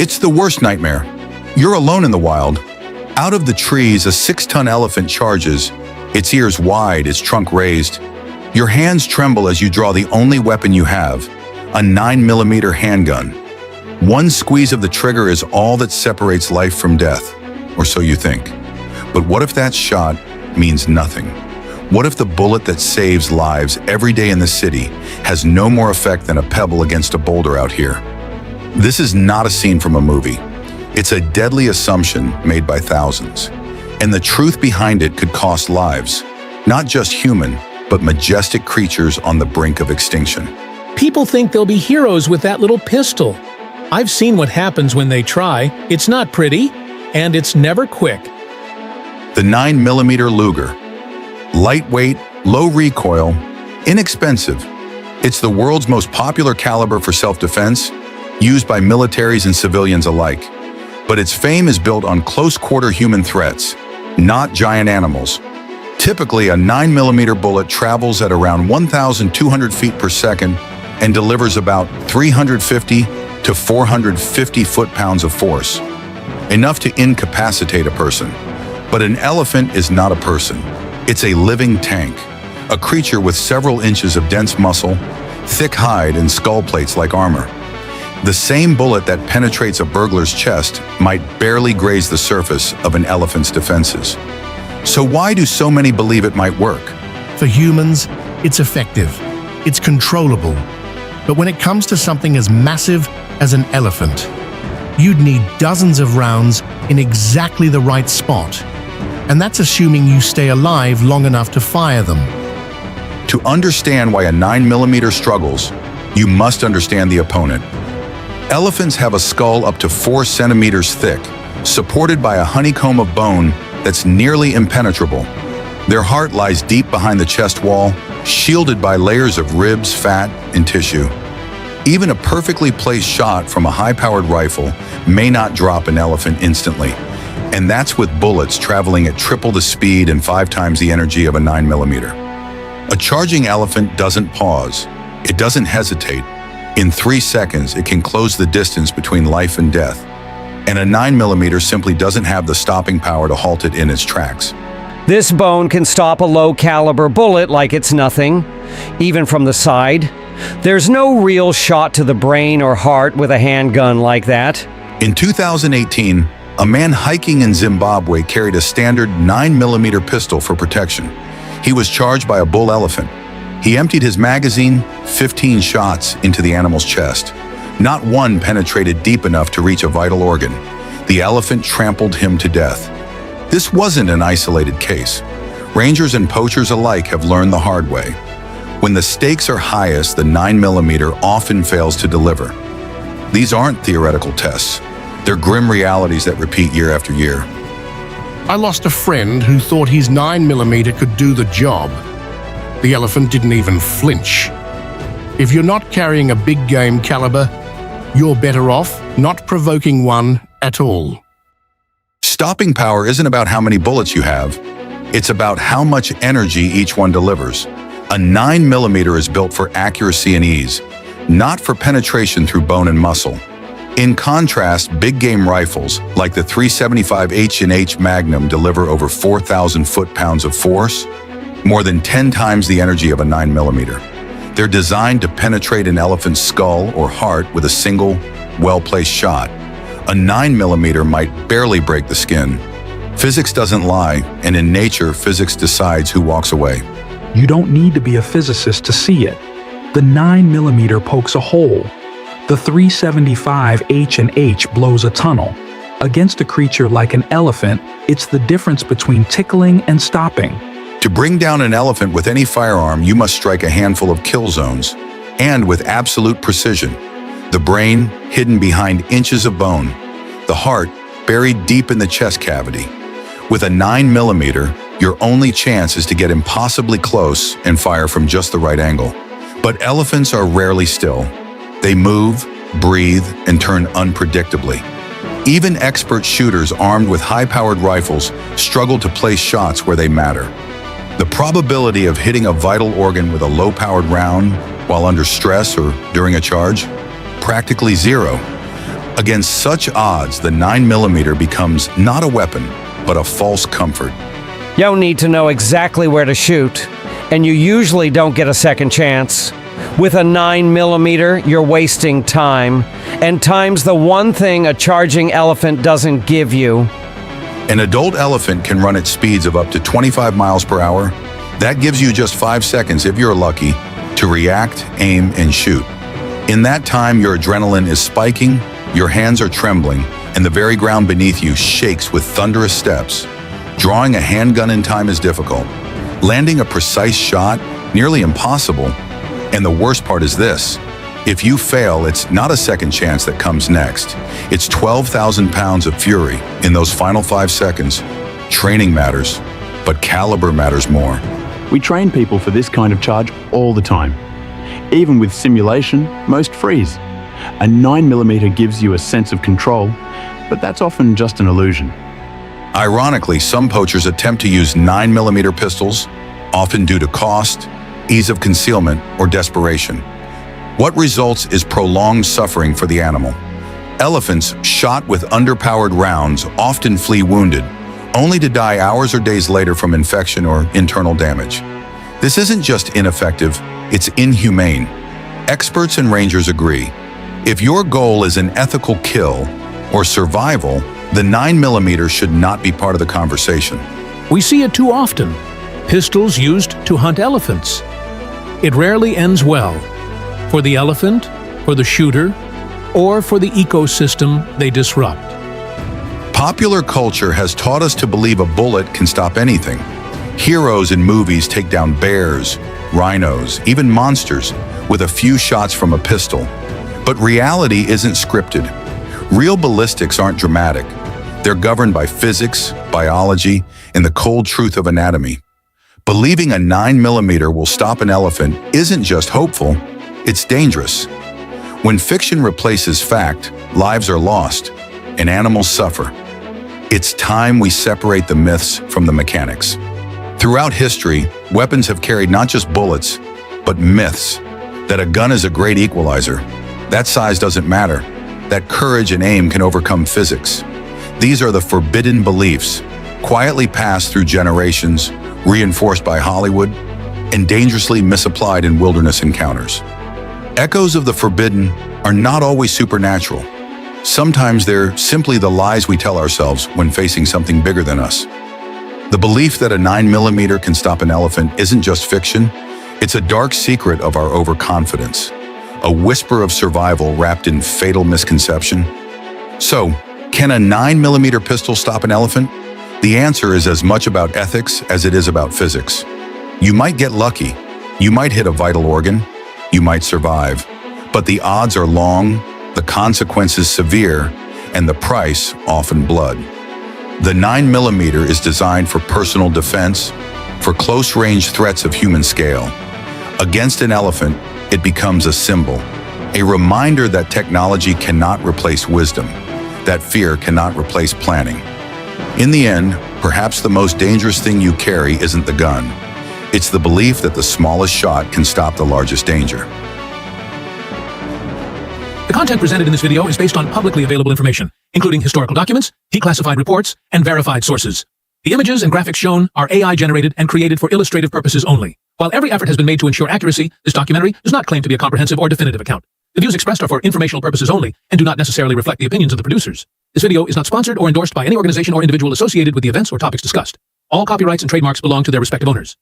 It's the worst nightmare. You're alone in the wild. Out of the trees, a 6-ton elephant charges, its ears wide, its trunk raised. Your hands tremble as you draw the only weapon you have, a 9mm handgun. One squeeze of the trigger is all that separates life from death, or so you think. But what if that shot means nothing? What if the bullet that saves lives every day in the city has no more effect than a pebble against a boulder out here? This is not a scene from a movie. It's a deadly assumption made by thousands. And the truth behind it could cost lives, not just human, but majestic creatures on the brink of extinction. People think they'll be heroes with that little pistol. I've seen what happens when they try. It's not pretty, and it's never quick. The 9mm Luger. Lightweight, low recoil, inexpensive. It's the world's most popular caliber for self-defense, used by militaries and civilians alike. But its fame is built on close-quarter human threats, not giant animals. Typically, a 9mm bullet travels at around 1,200 feet per second and delivers about 350 to 450 foot-pounds of force, enough to incapacitate a person. But an elephant is not a person. It's a living tank, a creature with several inches of dense muscle, thick hide, and skull plates like armor. The same bullet that penetrates a burglar's chest might barely graze the surface of an elephant's defenses. So why do so many believe it might work? For humans, it's effective, it's controllable. But when it comes to something as massive as an elephant, you'd need dozens of rounds in exactly the right spot. And that's assuming you stay alive long enough to fire them. To understand why a 9mm struggles, you must understand the opponent. Elephants have a skull up to 4 centimeters thick, supported by a honeycomb of bone that's nearly impenetrable. Their heart lies deep behind the chest wall, shielded by layers of ribs, fat, and tissue. Even a perfectly placed shot from a high-powered rifle may not drop an elephant instantly. And that's with bullets traveling at triple the speed and 5 times the energy of a 9mm. A charging elephant doesn't pause. It doesn't hesitate. In 3 seconds, it can close the distance between life and death. And a 9mm simply doesn't have the stopping power to halt it in its tracks. This bone can stop a low-caliber bullet like it's nothing, even from the side. There's no real shot to the brain or heart with a handgun like that. In 2018, a man hiking in Zimbabwe carried a standard 9mm pistol for protection. He was charged by a bull elephant. He emptied his magazine, 15 shots, into the animal's chest. Not one penetrated deep enough to reach a vital organ. The elephant trampled him to death. This wasn't an isolated case. Rangers and poachers alike have learned the hard way. When the stakes are highest, the 9mm often fails to deliver. These aren't theoretical tests. They're grim realities that repeat year after year. I lost a friend who thought his 9mm could do the job. The elephant didn't even flinch. If you're not carrying a big game caliber, you're better off not provoking one at all. Stopping power isn't about how many bullets you have. It's about how much energy each one delivers. A 9mm is built for accuracy and ease, not for penetration through bone and muscle. In contrast, big game rifles, like the .375 H&H Magnum, deliver over 4,000 foot-pounds of force, more than 10 times the energy of a 9mm. They're designed to penetrate an elephant's skull or heart with a single, well-placed shot. A 9mm might barely break the skin. Physics doesn't lie, and in nature, physics decides who walks away. You don't need to be a physicist to see it. The 9mm pokes a hole. The .375 H&H blows a tunnel. Against a creature like an elephant, it's the difference between tickling and stopping. To bring down an elephant with any firearm, you must strike a handful of kill zones, and with absolute precision. The brain, hidden behind inches of bone. The heart, buried deep in the chest cavity. With a 9mm, your only chance is to get impossibly close and fire from just the right angle. But elephants are rarely still. They move, breathe, and turn unpredictably. Even expert shooters armed with high-powered rifles struggle to place shots where they matter. The probability of hitting a vital organ with a low-powered round while under stress or during a charge? Practically zero. Against such odds, the 9mm becomes not a weapon, but a false comfort. You don't need to know exactly where to shoot, and you usually don't get a second chance. With a 9mm, you're wasting time, and time's the one thing a charging elephant doesn't give you. An adult elephant can run at speeds of up to 25 miles per hour. That gives you just 5 seconds, if you're lucky, to react, aim, and shoot. In that time, your adrenaline is spiking, your hands are trembling, and the very ground beneath you shakes with thunderous steps. Drawing a handgun in time is difficult. Landing a precise shot, nearly impossible. And the worst part is this. If you fail, it's not a second chance that comes next. It's 12,000 pounds of fury in those final 5 seconds. Training matters, but caliber matters more. We train people for this kind of charge all the time. Even with simulation, most freeze. A 9mm gives you a sense of control, but that's often just an illusion. Ironically, some poachers attempt to use 9mm pistols, often due to cost, ease of concealment, or desperation. What results is prolonged suffering for the animal. Elephants shot with underpowered rounds often flee wounded, only to die hours or days later from infection or internal damage. This isn't just ineffective, it's inhumane. Experts and rangers agree. If your goal is an ethical kill or survival, the 9mm should not be part of the conversation. We see it too often. Pistols used to hunt elephants. It rarely ends well. For the elephant, for the shooter, or for the ecosystem they disrupt. Popular culture has taught us to believe a bullet can stop anything. Heroes in movies take down bears, rhinos, even monsters with a few shots from a pistol. But reality isn't scripted. Real ballistics aren't dramatic. They're governed by physics, biology, and the cold truth of anatomy. Believing a 9mm will stop an elephant isn't just hopeful, it's dangerous. When fiction replaces fact, lives are lost, and animals suffer. It's time we separate the myths from the mechanics. Throughout history, weapons have carried not just bullets, but myths. That a gun is a great equalizer. That size doesn't matter. That courage and aim can overcome physics. These are the forbidden beliefs, quietly passed through generations, reinforced by Hollywood, and dangerously misapplied in wilderness encounters. Echoes of the forbidden are not always supernatural. Sometimes they're simply the lies we tell ourselves when facing something bigger than us. The belief that a 9mm can stop an elephant isn't just fiction, it's a dark secret of our overconfidence, a whisper of survival wrapped in fatal misconception. So, can a 9mm pistol stop an elephant? The answer is as much about ethics as it is about physics. You might get lucky, you might hit a vital organ, you might survive, but the odds are long, the consequences severe, and the price often blood. The 9mm is designed for personal defense, for close-range threats of human scale. Against an elephant, it becomes a symbol, a reminder that technology cannot replace wisdom, that fear cannot replace planning. In the end, perhaps the most dangerous thing you carry isn't the gun. It's the belief that the smallest shot can stop the largest danger. The content presented in this video is based on publicly available information, including historical documents, declassified reports, and verified sources. The images and graphics shown are AI-generated and created for illustrative purposes only. While every effort has been made to ensure accuracy, this documentary does not claim to be a comprehensive or definitive account. The views expressed are for informational purposes only and do not necessarily reflect the opinions of the producers. This video is not sponsored or endorsed by any organization or individual associated with the events or topics discussed. All copyrights and trademarks belong to their respective owners.